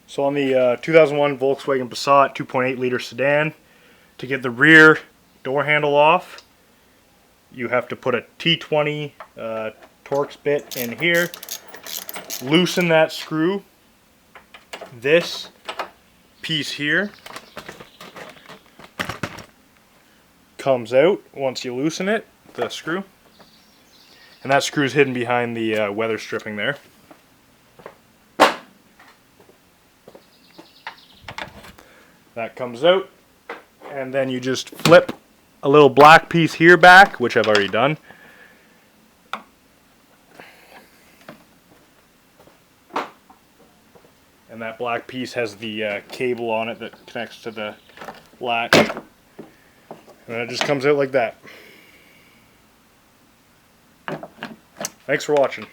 So on the 2001 Volkswagen Passat 2.8 liter sedan, to get the rear door handle off, you have to put a T20 Torx bit in here, loosen that screw. This piece here comes out once you loosen it, the screw. And that screw is hidden behind the weather stripping there. That comes out, and then you just flip a little black piece here back, which I've already done. And that black piece has the cable on it that connects to the latch. And then it just comes out like that. Thanks for watching.